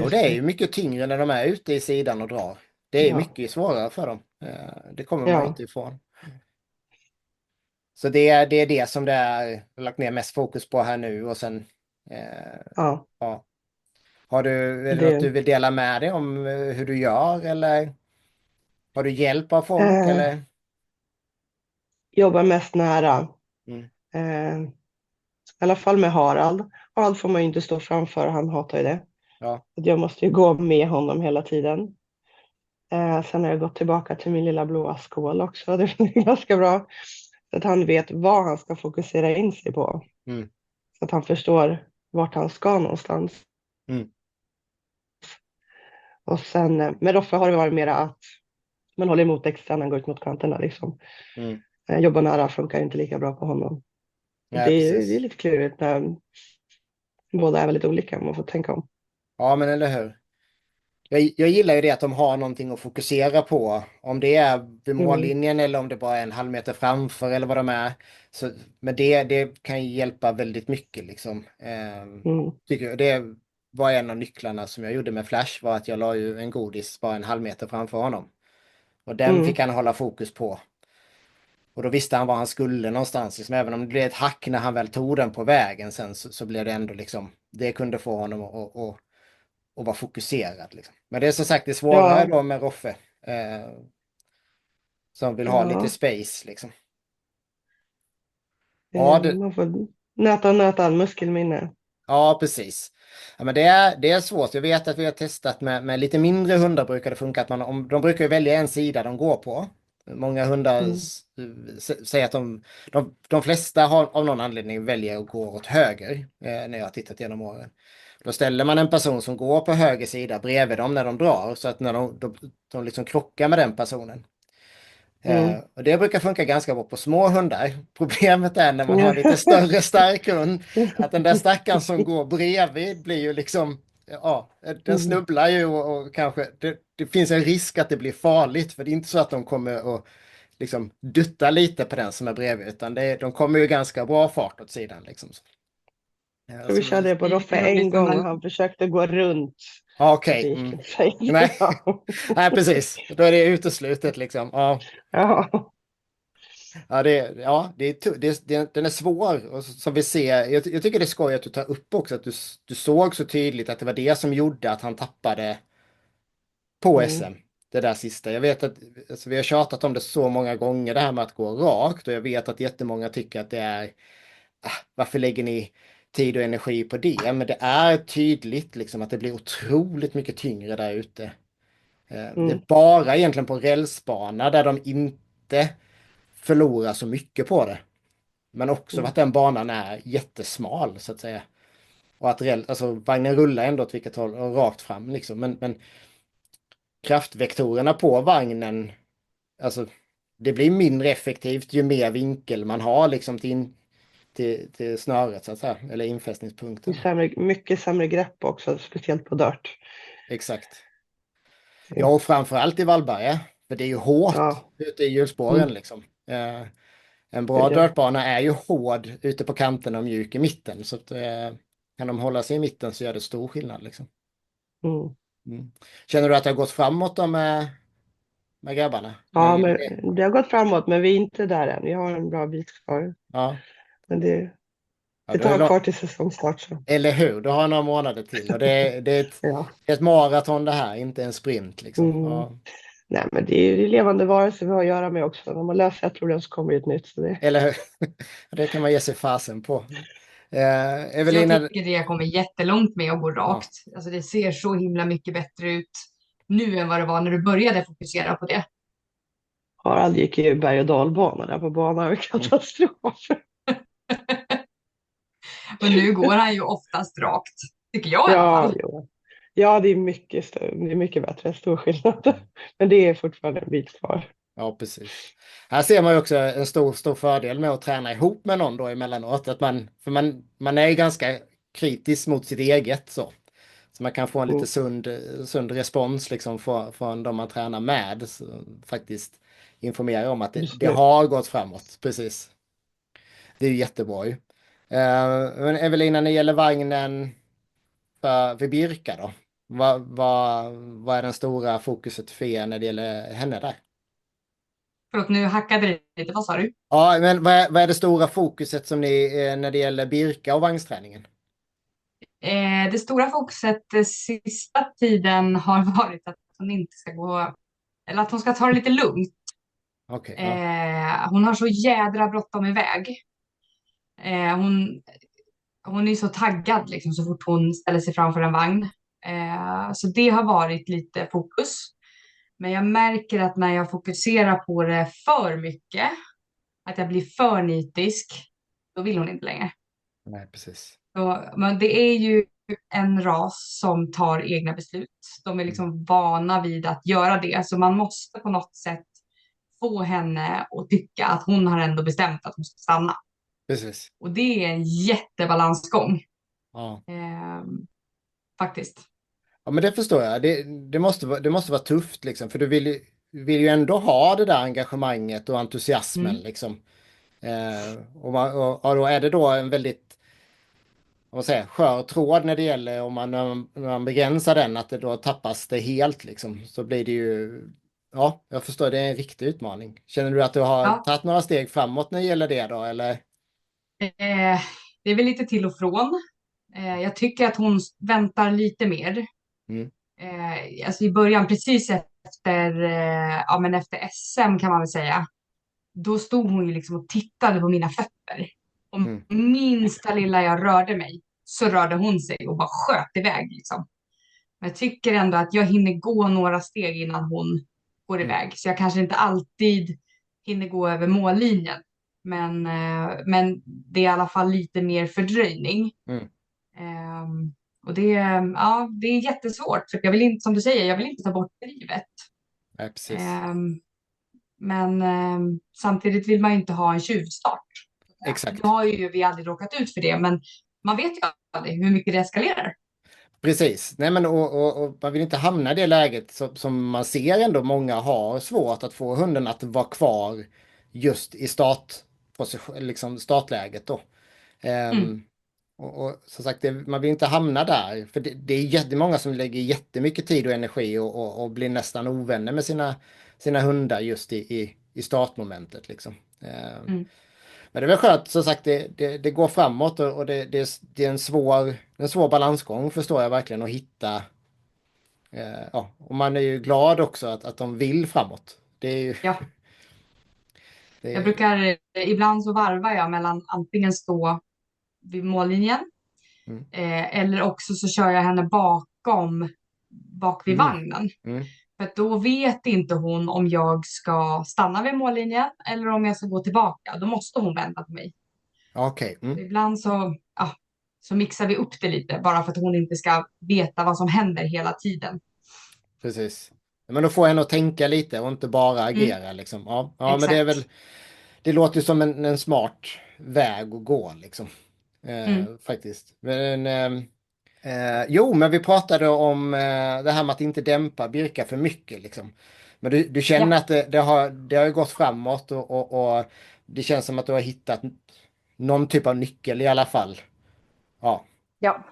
Och det är ju mycket tyngre när de är ute i sidan och drar. Det är mycket svårare för dem. Det kommer man inte ifrån. Så det är det som det är lagt ner mest fokus på här nu, och sen Har du något du vill dela med dig om hur du gör, eller har du hjälp av folk eller? Jobbar mest nära. I alla fall med Harald. Harald får man ju inte stå framför, han hatar ju det. Ja. Jag måste ju gå med honom hela tiden. Sen har jag gått tillbaka till min lilla blåa skål också. Det är ganska bra. Så att han vet vad han ska fokusera in sig på. Så att han förstår vart han ska någonstans. Och sen med Roffe har det varit mera att man håller emot extra när han går ut mot kanterna. Liksom. Jobba nära funkar inte lika bra på honom. Ja, det är lite klurigt när båda är väldigt olika, man får tänka om. Ja, men eller hur? Jag gillar ju det att de har någonting att fokusera på. Om det är vid mållinjen eller om det bara är en halv meter framför eller vad de är. Så, men det kan ju hjälpa väldigt mycket. Liksom. Tycker jag. Det var en av nycklarna som jag gjorde med Flash, var att jag la ju en godis bara en halv meter framför honom. Och den fick han hålla fokus på. Och då visste han var han skulle någonstans. Liksom, även om det blev ett hack när han väl tog den på vägen sen, så blev det ändå liksom, det kunde få honom att vara fokuserad. Liksom. Men det är som sagt det svårare då med Roffe. Som vill ha lite space liksom. Man får nöta all muskelminne. Ja, precis. Ja, men det är svårt. Jag vet att vi har testat med lite mindre hundar, brukar det funka att de brukar välja en sida de går på. Många hundar säger att de flesta har av någon anledning väljer att gå åt höger när jag har tittat genom åren. Då ställer man en person som går på höger sida bredvid dem när de drar, så att när de liksom krockar med den personen. Och det brukar funka ganska bra på små hundar. Problemet är när man har lite större stark hund, att den där stackaren som går bredvid blir ju liksom, den snubblar ju och kanske det finns en risk att det blir farligt, för det är inte så att de kommer att liksom dutta lite på den som är bredvid, utan de kommer ju ganska bra fart åt sidan liksom. Så vi körde det på Roffe en gång och han försökte gå runt. Okej. Nej, precis. Då är det uteslutet liksom. Den är svår. Och som vi ser, jag tycker det är skoj att du tar upp också att du såg så tydligt att det var det som gjorde att han tappade på SM. det där sista. Jag vet att alltså, vi har tjatat om det så många gånger, det här med att gå rakt, och jag vet att jättemånga tycker att det är varför lägger ni tid och energi på det? Men det är tydligt liksom att det blir otroligt mycket tyngre där ute. Det är bara egentligen på rälsbana där de inte förlorar så mycket på det. Men också för att den banan är jättesmal så att säga. Och att alltså, vagnen rullar ändå åt vilket håll, och rakt fram liksom. Men kraftvektorerna på vagnen, alltså det blir mindre effektivt ju mer vinkel man har liksom till snöret så att säga, eller infästningspunkten. Mycket sämre grepp också, speciellt på dirt. Exakt. Ja, och framförallt i Vallberga, för det är ju hårt ute i hjulspåren liksom. En bra dirtbana är ju hård ute på kanterna och mjuk i mitten, så att, kan de hålla sig i mitten så gör det stor skillnad liksom. Känner du att det har gått framåt då med grabbarna? Ja, men det har gått framåt, men vi är inte där än. Vi har en bra bit kvar. Ja. Men det tar kvar till säsongstart. Så. Eller hur, du har några månader till. Och det är ett maraton det här, inte en sprint. Liksom. Ja. Nej, men det är ju levande varelser vi har att göra med också. När man löser ett problem så kommer ett nytt. Så det... Eller hur? Det kan man ge sig fasen på. Evelina... Jag tycker det kommer jättelångt med att gå rakt. Ja. Alltså det ser så himla mycket bättre ut nu än vad det var när du började fokusera på det. Harald gick ju berg- och dalbana där på banan. Katastrof. Men nu går han ju oftast rakt, tycker jag i alla fall. Ja, det är mycket bättre, stor skillnad. Men det är fortfarande en bit kvar. Ja, precis. Här ser man ju också en stor fördel med att träna ihop med någon då emellanåt. Att man är ganska kritisk mot sitt eget så. Så man kan få en lite sund respons liksom från de man tränar med. Så faktiskt informera om att det har gått framåt. Precis. Det är ju jättebra ju. Men Evelina, när det gäller vagnen för Birka då? Vad är den stora fokuset för er när det gäller henne där? Förlåt, nu hackade det lite. Vad sa du? Ja, men vad är det stora fokuset som ni när det gäller Birka och vagnsträningen? Det stora fokuset sista tiden har varit att hon inte ska gå, eller att hon ska ta det lite lugnt. Okay, hon har så jädra bråttom iväg. Hon är så taggad liksom, så fort hon ställer sig framför en vagn. Så det har varit lite fokus. Men jag märker att när jag fokuserar på det för mycket, att jag blir för nitisk, då vill hon inte längre. Nej, precis. Men det är ju en ras som tar egna beslut. De är liksom vana vid att göra det. Så man måste på något sätt få henne att tycka att hon har ändå bestämt att hon ska stanna. Precis. Och det är en jättebalansgång. Ja. Faktiskt. Ja, men det förstår jag. Det måste vara tufft liksom. För du vill ju ändå ha det där engagemanget och entusiasmen liksom. Och då är det då en väldigt skör tråd när det gäller om man begränsar den, att det då tappas det helt liksom. Så blir det ju, ja, jag förstår, det är en riktig utmaning. Känner du att du har tagit några steg framåt när det gäller det då, eller? Det är väl lite till och från. Jag tycker att hon väntar lite mer. Alltså i början, precis efter SM kan man väl säga, då stod hon ju liksom och tittade på mina fötter. Och minsta lilla jag rörde mig så rörde hon sig och bara sköt iväg liksom. Men jag tycker ändå att jag hinner gå några steg innan hon går iväg. Så jag kanske inte alltid hinner gå över mållinjen. Men det är i alla fall lite mer fördröjning. Och det är jättesvårt. För jag vill inte, som du säger, jag vill inte ta bort drivet. Ja, precis. Men samtidigt vill man ju inte ha en tjuvstart. Exakt. Nu har ju vi aldrig råkat ut för det, men man vet ju aldrig hur mycket det eskalerar. Precis. Nej, men och man vill inte hamna i det läget som man ser ändå många har svårt att få hunden att vara kvar just i startläget då. Och som sagt, man vill inte hamna där. För det är jättemånga som lägger jättemycket tid och energi och blir nästan ovänner med sina hundar just i startmomentet liksom. Men det är väl skönt, som sagt, det går framåt och det är en svår balansgång, förstår jag verkligen, att Ja, och man är ju glad också att de vill framåt. Det är ju... Ja, Det jag är, brukar, ibland så varvar jag mellan antingen stå vid mållinjen mm, eller också så kör jag henne bak vid mm, vagnen. mm. För att då vet inte hon om jag ska stanna vid mållinjen eller om jag ska gå tillbaka. Då måste hon vänta på mig. Okej. Mm, Ibland så mixar vi upp det lite bara för att hon inte ska veta vad som händer hela tiden. precis. Men då får henne att tänka lite och inte bara Mm, agera liksom. Ja, ja, men det är väl... exakt. Det låter ju som en smart väg att gå liksom. Mm, Faktiskt. Men, jo, men vi pratade om det här med att inte dämpa Birka för mycket liksom. Men du känner ja, att det har ju gått framåt och det känns som att du har hittat någon typ av nyckel i alla fall. Ja, Ja,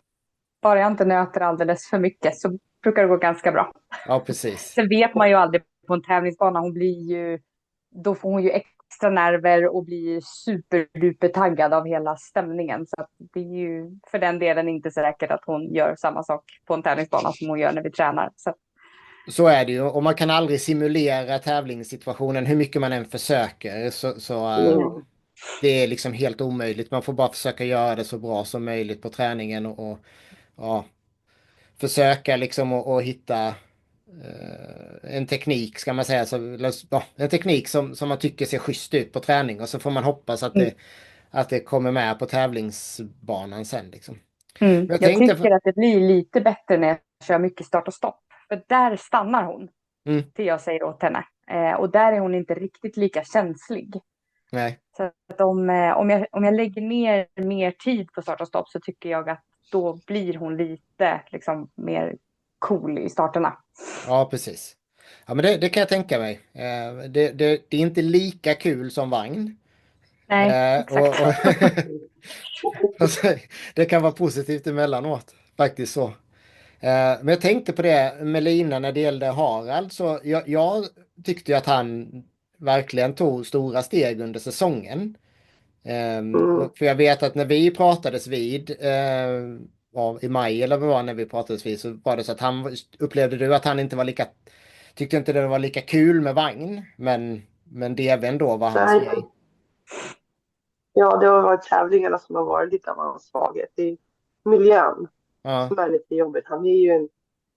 bara jag inte nöter alldeles för mycket så brukar det gå ganska bra. ja precis. Sen vet man ju aldrig på en tävlingsbana, då får hon ju extra nerver och blir superduper taggad av hela stämningen. Så att det är ju för den delen inte säkert att hon gör samma sak på en tävlingsbana som hon gör när vi tränar. Så. Så är det ju. Och man kan aldrig simulera tävlingssituationen hur mycket man än försöker. Det är liksom helt omöjligt. Man får bara försöka göra det så bra som möjligt på träningen och ja, försöka liksom att hitta en teknik ska man säga. En teknik som man tycker ser schysst ut på träning och så får man hoppas att det kommer med på tävlingsbanan sen liksom. Mm. Men Jag tycker att det blir lite bättre när jag kör mycket start och stopp. För där stannar hon till jag säger åt henne. Och där är hon inte riktigt lika känslig. Nej. Så att om jag lägger ner mer tid på start och stopp så tycker jag att då blir hon lite liksom, mer cool i starterna. Ja, precis. Ja, men det kan jag tänka mig. Det är inte lika kul som vagn. Nej, exakt. Alltså, det kan vara positivt emellanåt, faktiskt så. Men jag tänkte på det med Lina när det gällde Harald. Så jag tyckte ju att han verkligen tog stora steg under säsongen. För jag vet att när vi pratades vid i maj eller vad det var när vi pratades vid så var det så att upplevde du att han inte var tyckte inte det var lika kul med vagn men DV:n då var hans grej. Ja, det har varit tävlingarna som har varit lite av hans svaghet. Det är miljön som är lite jobbigt. Han är ju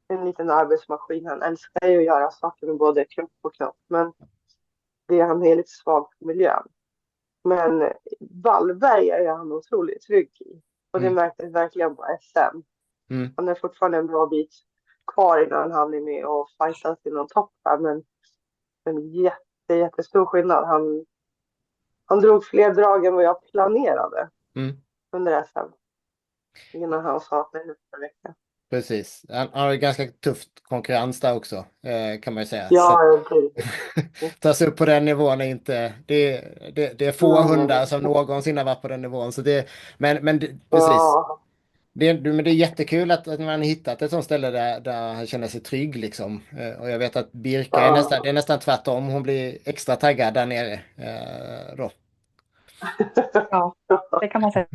en liten arbetsmaskin. Han älskar ju att göra saker med både kropp och knopp. Men han är lite svag för miljön. Men Wallberg är han otroligt trygg i. Och det märktes verkligen på SM. Han är fortfarande en bra bit kvar innan han är med och fightas i någon topp här. Men jättestor skillnad. Han drog fler drag än vad jag planerade under SM. Innan han sa att det är nästa vecka. Precis. Han har ganska tufft konkurrens där också kan man ju säga. Ja, Ta sig upp på den nivån är inte... Det är få hundar som någonsin har varit på den nivån. Så men precis. Ja. Men det är jättekul att man har hittat ett sånt ställe där han känner sig trygg liksom. Och jag vet att Birka det är nästan tvärtom. Hon blir extra taggad där nere då. Ja, det kan man säga.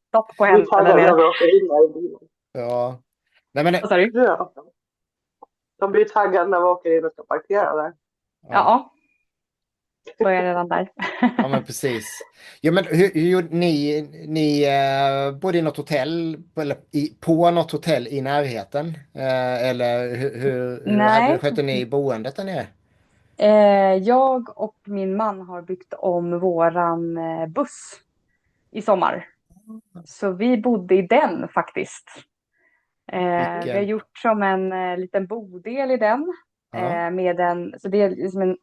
Stopp på henne där nere. Ja. Nej, men... Vad sa du? Ja. De blir taggade när vi åker in och ska parkera där. Ja. Så är jag redan där. Ja, men precis. Ja, men hur gjorde ni bodde i något hotell eller på något hotell i närheten? Eller hur skötte ni boendet där nere? Jag och min man har byggt om våran buss i sommar. Så vi bodde i den faktiskt. Vi har gjort som en liten bodel i den. Så det är liksom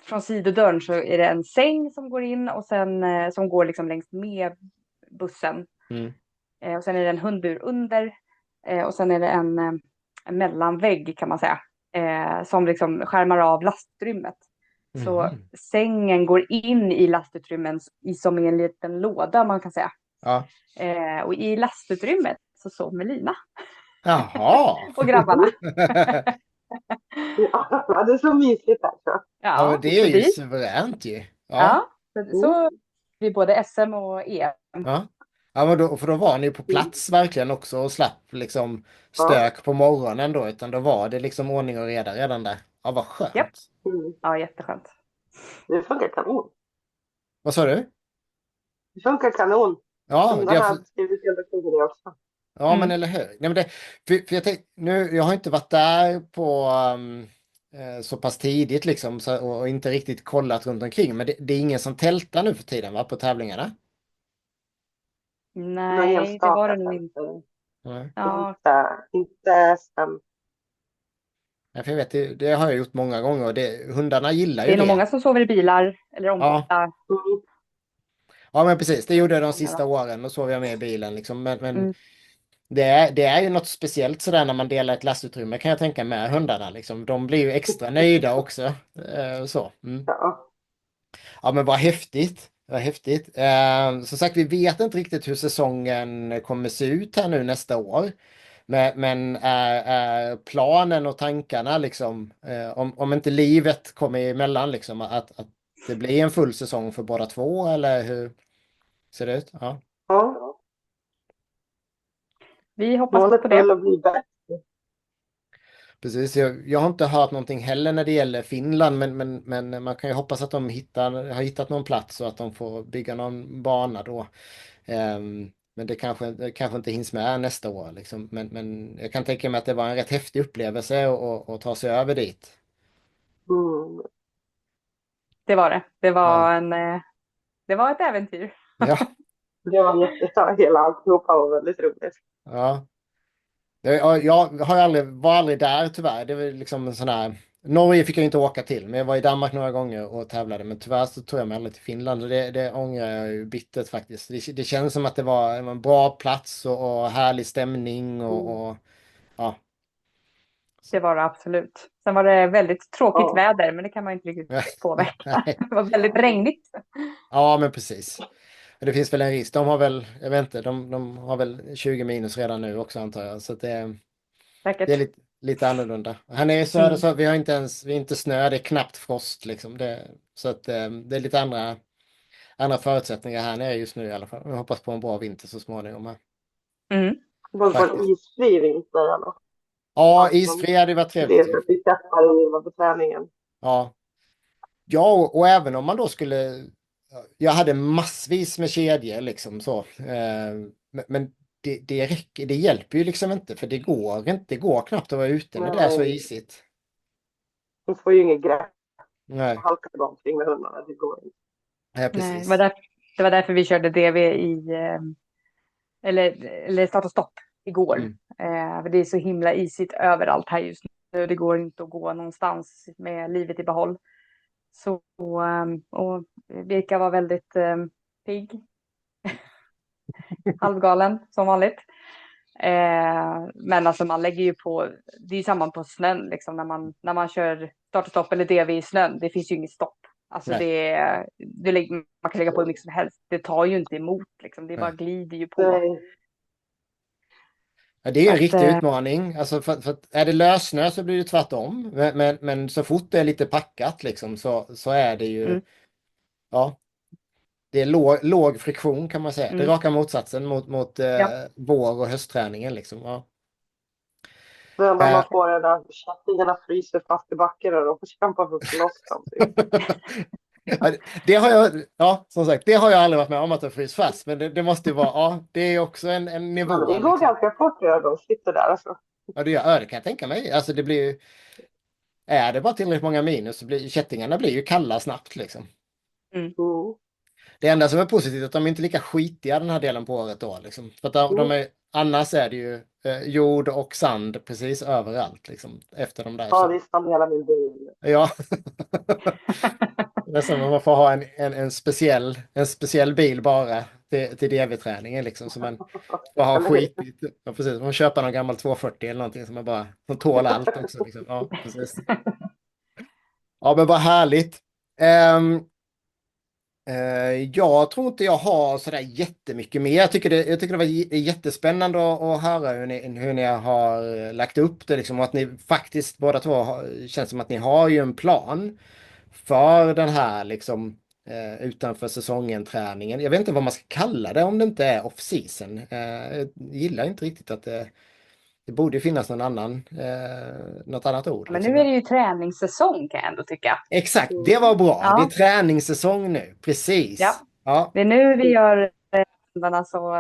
från sidodörren så är det en säng som går in och sen som går liksom längs med bussen. Och sen är det en hundbur under. Och sen är det en mellanvägg kan man säga. Som liksom skärmar av lastutrymmet. Så sängen går in i lastutrymmen som i en liten låda man kan säga. Ja. Och i lastutrymmet så sover Lina. Jaha. Och grabbarna. Ja, det är så mysigt alltså. Ja, det är ju suveränt ju. Ja, så vi både SM och EM. Ja. Ja, men då, för då var ni på plats verkligen också och slapp liksom Ja. stök på morgonen då, utan då var det liksom ordning och reda redan där. Ja, vad Japp. skönt. Mm. Ja, jätteskönt. Det funkar kanon. Vad sa du? Det funkar kanon. Ja, Hundarna har skrivit helt okej det också. ja, men Mm. eller hur? Nej, men det, för jag tänkte, nu, jag har inte varit där på så pass tidigt liksom så, och inte riktigt kollat runt omkring, men det är ingen som tältar nu för tiden va, på tävlingarna? Någon Nej, det var det nog inte. Nej. Ja, Inte SM. Ja, för jag vet, det har jag gjort många gånger och hundarna gillar det ju är nog det. många som sover i bilar eller Ja, omborda. Mm. ja, men precis. Det gjorde jag de Många sista då. åren och sov jag med i bilen liksom. Men Mm. det är ju något speciellt sådär när man delar ett lastutrymme kan jag tänka med hundarna liksom. De blir ju extra nöjda också. Så. Mm. Ja. Ja, men vad häftigt. Vad häftigt. Som sagt, vi vet inte riktigt hur säsongen kommer se ut här nu nästa år. Men är planen och tankarna liksom, om inte livet kommer emellan liksom, att det blir en full säsong för båda två eller hur ser det ut? Ja, Ja. Vi hoppas Målet på är väl det. att bli bättre. precis. Jag har inte hört någonting heller när det gäller Finland, men man kan ju hoppas att de har hittat någon plats och att de får bygga någon bana då. Men det kanske inte hinns med nästa år. Liksom. Men jag kan tänka mig att det var en rätt häftig upplevelse att ta sig över dit. Mm. Det var det. Det Ja. det var ett äventyr. Ja. Det var jättebra. Hela alltihopa var väldigt roligt. Ja. Jag var aldrig där tyvärr. Det var liksom en sån här... Norge fick jag inte åka till, men jag var i Danmark några gånger och tävlade. Men tyvärr så tog jag mig aldrig till Finland och det ångrar jag ju bittert faktiskt. Det känns som att det var en bra plats och härlig stämning och ja. Det var det absolut. Sen var det väldigt tråkigt Ja. väder, men det kan man inte riktigt påverka. Nej. Det var väldigt regnigt. Ja, men precis. Det finns väl en risk. De har väl, jag vet inte, de har väl 20 minus redan nu också antar jag. Så att det är Säkert. lite annorlunda. Här nere i söder Mm. så vi har vi är inte snö, det är knappt frost liksom. Så att det är lite andra förutsättningar här nere just nu i alla fall. Jag hoppas på en bra vinter så småningom här. Mm. Det var på en Faktiskt. isfri vinter i alla fall. Ja, isfri hade varit Det trevligt är så ju. att vi tappar i på träningen. Ja. Ja, och även om man då skulle... Jag hade massvis med kedjor liksom så. Men det räcker, det hjälper ju liksom inte för det går knappt att vara ute när det är så Nej. isigt. De får ju inget grepp. Nej, Halkar de omkring med hundarna. Det går inte. nej Nej, precis. det var därför vi körde DV eller start och stopp igår. Mm. För det är så himla isigt överallt här just nu. Det går inte att gå någonstans med livet i behåll. Så, och Birka var väldigt pigg. Halvgalen som vanligt. Men alltså man lägger ju på, det är ju samma på snön liksom när man kör start och stopp eller DV i snön. Det finns ju inget stopp. Alltså man kan lägga på hur mycket som helst. Det tar ju inte emot liksom. Det bara glider ju på. Nej. Ja, det är en Att, riktig utmaning. Alltså för att är det lössnö så blir det tvärtom. Men så fort det är lite packat liksom så är det ju... Mm. Ja, det är låg friktion kan man säga. Det är Mm. raka motsatsen mot vår och höstträningen liksom. Ja. Det enda man får är att kättingarna fryser fast i backen och de får kämpa för att få loss dem. Det har jag, som sagt, det har jag aldrig varit med om att det fryser fast. Men det måste ju vara, det är också en nivå. Men det går liksom. ganska fort när de sitter där. Alltså. Ja, det kan jag tänka mig. Alltså det blir ju, är det bara tillräckligt många minus så blir kättingarna blir ju kalla snabbt liksom. Mm. Det enda som är positivt är att de är inte lika skitiga den här delen på året då. Liksom. För att annars är det ju jord och sand precis överallt. Liksom, efter de där. Ja, det är sand i hela min bil. Ja. Nästan man får ha en speciell bil bara till DV-träningen. Liksom, så man får ha skit. Ja, precis. Man köper någon gammal 240 eller någonting som tål allt också. Liksom. Ja, precis. Ja, men vad härligt. Jag tror inte jag har sådär jättemycket mer. Jag tycker det var jättespännande att höra hur ni har lagt upp det. Liksom, och att ni faktiskt båda två känns som att ni har ju en plan för den här liksom, utanför säsongen-träningen. Jag vet inte vad man ska kalla det om det inte är off-season. Jag gillar inte riktigt att det borde finnas något annat ord. Men liksom. nu är det ju träningssäsong kan jag ändå tycka. Exakt, det var bra. Ja. Det är träningssäsong nu, precis. Ja. Ja, Det är nu vi gör hundarna så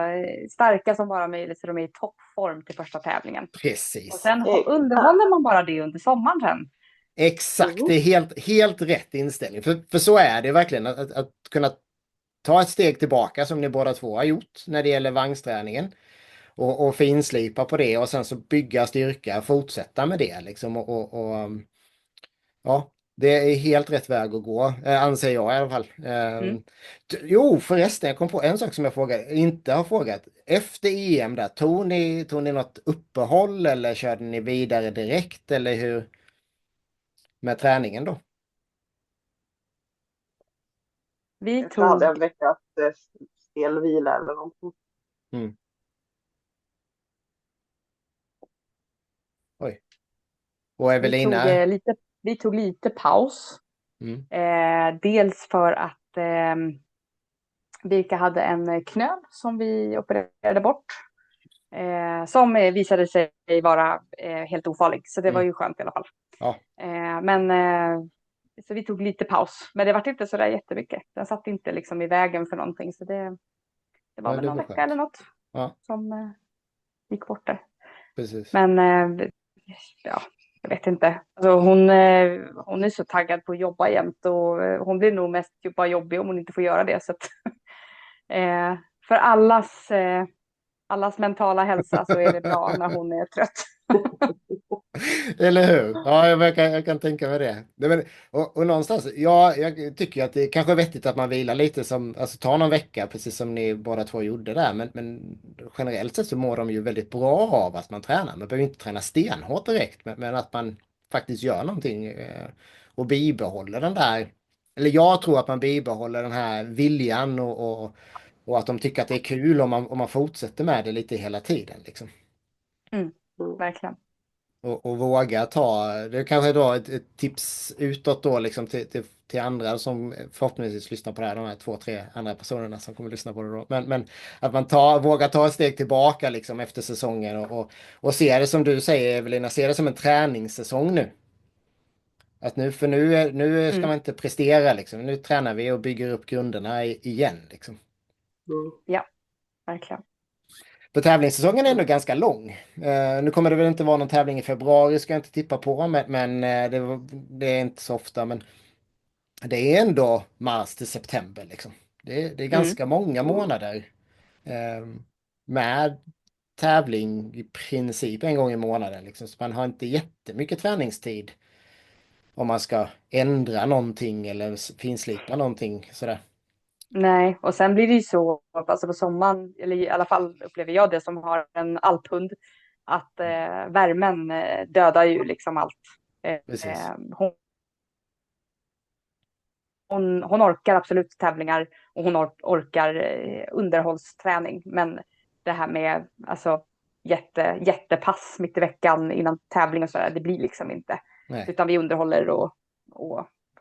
starka som bara möjligt så de är i toppform till första tävlingen. precis. Och sen underhåller man bara det under sommaren sen. Exakt, det är helt rätt inställning. För så är det verkligen, att kunna ta ett steg tillbaka som ni båda två har gjort när det gäller vagnsträningen. Och finslipa på det och sen så bygga styrka, fortsätta med det liksom. Ja, det är helt rätt väg att gå, anser jag i alla fall. Jo, förresten, jag kom på en sak som jag inte har frågat. Efter EM där, tog ni något uppehåll eller körde ni vidare direkt eller hur? Med träningen då? Vi Jag hade en tog, veckas spelvila eller någonting. Mm. Oj. Och Evelina? vi tog lite paus. Dels för att Birka hade en knöl som vi opererade bort. Som visade sig vara helt ofarlig. Så det var ju skönt i alla fall. Ja. Så vi tog lite paus. Men det var inte så där jättemycket. Den satt inte liksom i vägen för någonting. Så det var väl någon vecka eller något som gick bort där. Precis. Men ja, jag vet inte. Alltså, hon är så taggad på att jobba jämt. Och hon blir nog mest bara jobbig om hon inte får göra det. Så att, för allas mentala hälsa så är det bra när hon är trött. Eller hur? Ja, jag kan tänka mig det. Och någonstans, jag tycker att det är kanske vettigt att man vilar lite, alltså ta någon vecka, precis som ni båda två gjorde där. Men generellt sett så mår de ju väldigt bra av att man tränar. Man behöver inte träna stenhårt direkt, men att man faktiskt gör någonting och bibehåller den där. Eller jag tror att man bibehåller den här viljan och att de tycker att det är kul om man fortsätter med det lite hela tiden. Liksom. Verkligen. Och våga det kanske då ett tips utåt då liksom till andra som förhoppningsvis lyssnar på det här, de här 2-3 andra personerna som kommer lyssna på det då. Men att man vågar ta ett steg tillbaka liksom efter säsongen och se det som du säger Evelina, se det som en träningssäsong nu. Att nu ska man inte prestera liksom, nu tränar vi och bygger upp grunderna igen liksom. Ja, verkligen. För tävlingssäsongen är ändå ganska lång. Nu kommer det väl inte vara någon tävling i februari, ska jag inte tippa på, men det är inte så ofta. Men det är ändå mars till september liksom. Det är ganska många månader med tävling i princip en gång i månaden. Liksom. Så man har inte jättemycket träningstid om man ska ändra någonting eller finslipa någonting sådär. Nej, och sen blir det ju så, alltså på sommaren, eller i alla fall upplever jag det som har en alphund, att värmen dödar ju liksom allt. Hon orkar absolut tävlingar och hon orkar underhållsträning, men det här med alltså jättepass mitt i veckan innan tävling och sådär, det blir liksom inte. Nej. Utan vi underhåller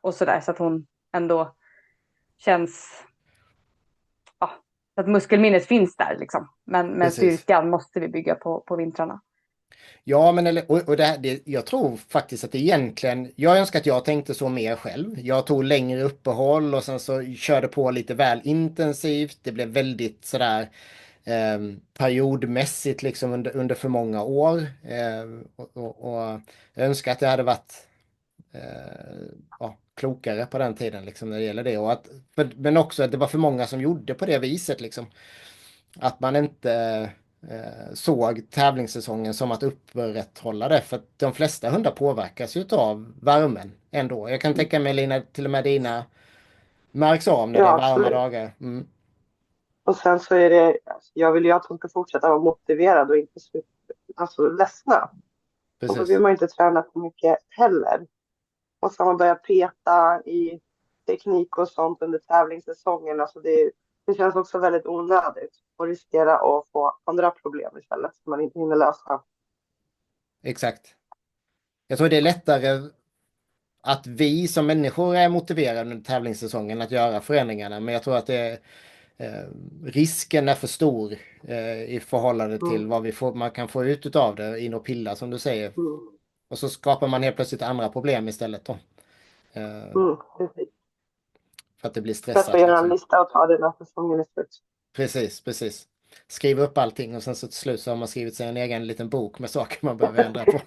och sådär, så att hon ändå känns, att muskelminnet finns där liksom. Men styrkan måste vi bygga på vintrarna. Ja, men jag tror faktiskt att det egentligen, jag önskar att jag tänkte så mer själv. Jag tog längre uppehåll och sen så körde på lite väl intensivt. Det blev väldigt sådär periodmässigt liksom under för många år. Och jag önskar att jag hade varit klokare på den tiden liksom, när det gäller det. Men också att det var för många som gjorde på det viset liksom. Att man inte såg tävlingssäsongen som att upprätthålla det. För att de flesta hundar påverkas ju av värmen ändå. Jag kan tänka mig Lina, till och med dina märks av när det är varma dagar. Och sen så är det, jag vill ju att hon ska fortsätta vara motiverad och inte ledsna. Precis. Och då vill man inte träna för mycket heller. Och så har man börjat peta i teknik och sånt under tävlingssäsongen. Alltså det känns också väldigt onödigt och riskera att få andra problem istället som man inte hinner lösa. Exakt. Jag tror det är lättare att vi som människor är motiverade under tävlingssäsongen att göra förändringarna. Men jag tror att risken är för stor i förhållande till vad man kan få ut av det, in och pilla som du säger. Och så skapar man helt plötsligt andra problem istället då. Precis. För att det blir Jag stressat. ska göra en Liksom. lista och ta det när säsongen är slut. Precis. Skriv upp allting och sen så till slut så har man skrivit sig en egen liten bok med saker man behöver ändra på.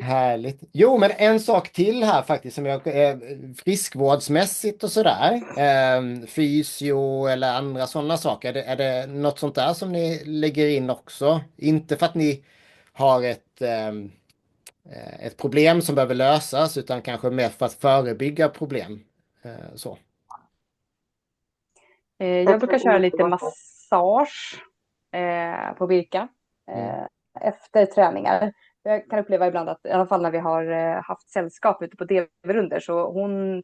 Härligt. Jo, men en sak till här faktiskt som friskvårdsmässigt och sådär. Fysio eller andra sådana saker. Är det något sånt där som ni lägger in också? Inte för att ni har ett problem som behöver lösas utan kanske mer för att förebygga problem. Så. Jag brukar köra lite massage på Birka efter träningar. Jag kan uppleva ibland att i alla fall när vi har haft sällskap ute på DV-runder så hon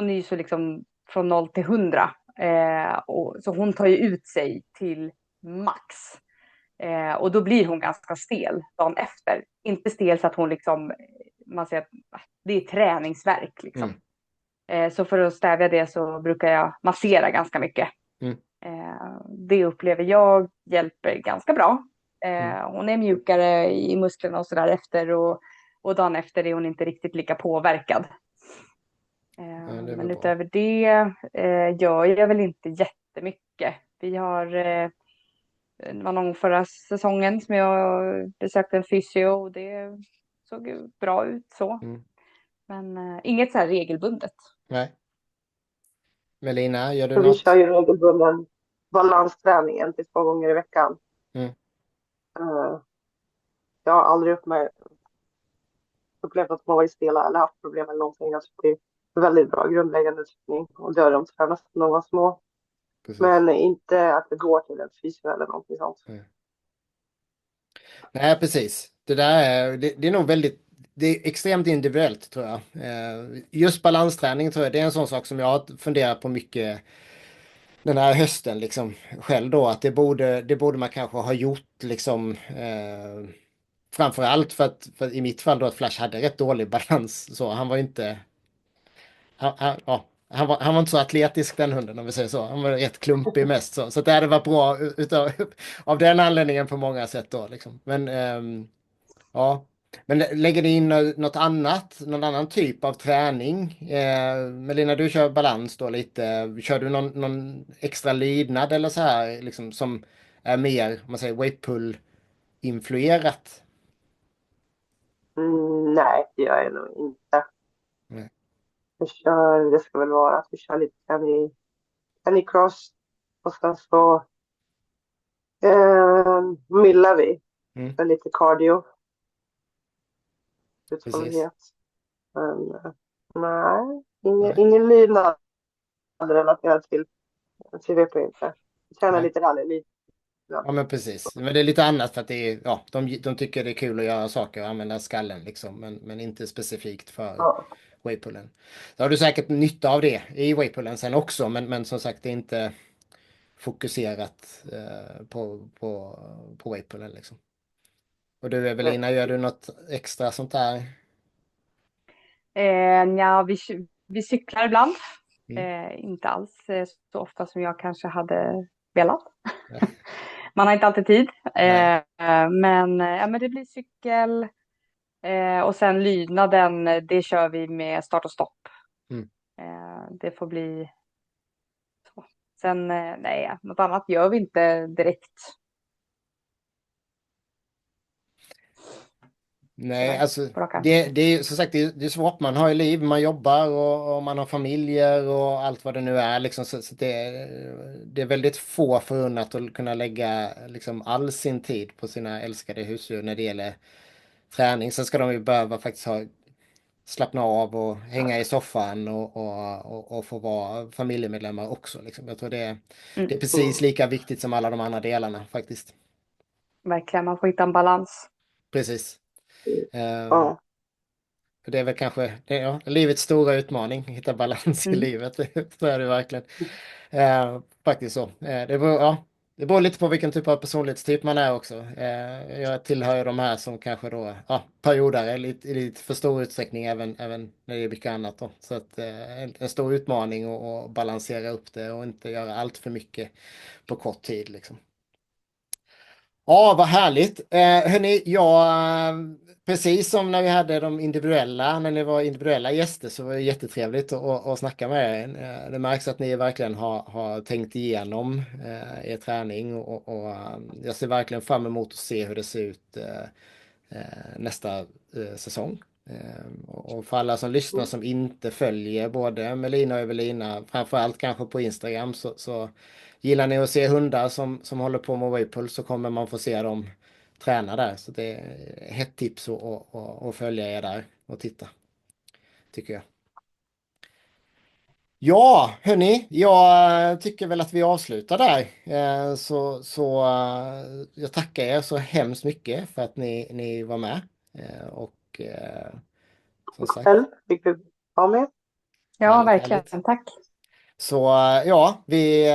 är ju så liksom från 0 till 100. Så hon tar ju ut sig till max. Och då blir hon ganska stel dagen efter. Inte stel så att hon liksom, man säger att det är träningsvärk liksom. Så för att stävja det så brukar jag massera ganska mycket. Det upplever jag hjälper ganska bra. Hon är mjukare i musklerna och sådär efter. Och dagen efter är hon inte riktigt lika påverkad. Men utöver det gör jag väl inte jättemycket. Vi har, det var någon förra säsongen som jag besökte en fysio och det såg bra ut så. Men inget så här regelbundet. Nej. Melina, gör du så något? Vi kör ju regelbunden balansträningen till 2 gånger i veckan. Jag har aldrig upplevt att man varit stela eller haft problem eller någonting. Jag tycker det är väldigt bra grundläggande träning och det har de tränat när de var små. Precis. Men inte att det går till en fysio eller någonting sånt. Nej, precis. Det där det är nog det är extremt individuellt tror jag. Just balansträning tror jag det är en sån sak som jag har funderat på mycket den här hösten liksom själv då. Att det borde man kanske ha gjort liksom framförallt för i mitt fall då att Flash hade rätt dålig balans. Så han var inte han var inte så atletisk den hunden om vi säger så. Han var rätt klumpig mest så. Så det hade varit bra av den anledningen på många sätt då liksom. Men ja. Men lägger ni in något annat? Någon annan typ av träning? Melina, du kör balans då lite. Kör du någon extra lydnad eller så här liksom som är mer, om man säger weightpull-influerat? Nej, det gör jag nog inte. Nej. Det ska väl vara att vi kör lite canicross och sen så myllar vi för lite cardio. Uthållighet. Men nej, ingen lydnad relaterad till VP inte. Tränar lite rally. Ja men precis. Men det är lite annat för att det är, de tycker det är kul att göra saker och använda skallen liksom. Men inte specifikt för weightpullen. Så har du säkert nytta av det i weightpullen sen också. Men som sagt det är inte fokuserat på weightpullen liksom. Och du Evelina, gör du något extra sånt där? Ja, vi cyklar ibland. Inte alls så ofta som jag kanske hade velat. Man har inte alltid tid. Men det blir cykel. Och sen lydnaden, det kör vi med start och stopp. Det får bli så. Sen, nej, något annat gör vi inte direkt. Nej, alltså det är som sagt det är svårt. Man har ju liv, man jobbar och man har familjer och allt vad det nu är. Liksom, så det är väldigt få förunnat att kunna lägga liksom, all sin tid på sina älskade husdjur när det gäller träning. Sen ska de ju behöva faktiskt slappna av och hänga i soffan och få vara familjemedlemmar också. Liksom. Jag tror det är precis lika viktigt som alla de andra delarna faktiskt. Verkligen, man får hitta en balans. Precis. För det är väl kanske livets stora utmaning, hitta balans i livet. Så är det verkligen. Faktiskt så. Det var, Det beror lite på vilken typ av personlighetstyp man är också. Jag tillhör ju de här som kanske då, periodare i lite för stor utsträckning även när det är mycket annat då. Så att en stor utmaning att balansera upp det och inte göra allt för mycket på kort tid liksom. Ja, vad härligt. Hörni, precis som när vi hade när ni var individuella gäster så var det jättetrevligt att snacka med er. Det märks att ni verkligen har tänkt igenom er träning och jag ser verkligen fram emot att se hur det ser ut nästa säsong. Och för alla som lyssnar som inte följer både Melina och Evelina, framförallt kanske på Instagram, så gillar ni att se hundar som håller på med Waypull så kommer man få se dem träna där. Så det är ett tips att följa er där och titta, tycker jag. Ja, hörni, jag tycker väl att vi avslutar där. Jag tackar er så hemskt mycket för att ni var med. Och som sagt. Själv fick du vara med. Ja, Härligt, verkligen. härligt. Tack. Så vi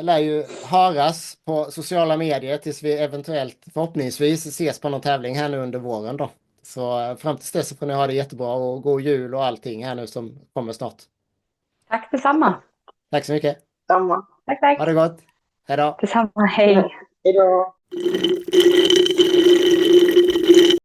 lär ju höras på sociala medier tills vi eventuellt förhoppningsvis ses på någon tävling här nu under våren då. Så fram tills dess så får ni ha det jättebra och god jul och allting här nu som kommer snart. Tack detsamma. Tack så mycket. Samma. Tack, tack. Ha det gott. Hej då. Detsamma. Hej. Hej då.